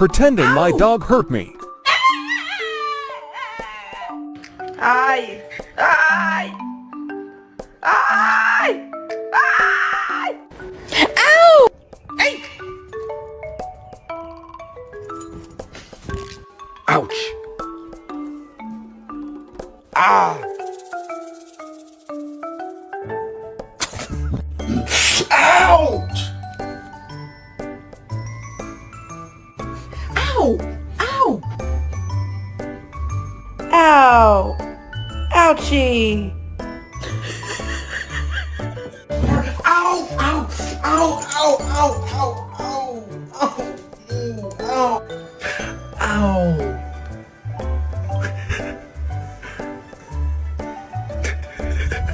pretending my dog hurt me. Ai! Ai! Ai! Ai! Ow! Hey! Ouch! Ah! Ouch! Ow! Ow! Ow! Ouchie! Ow! Ow! Ow! Ow! Ow! Ow!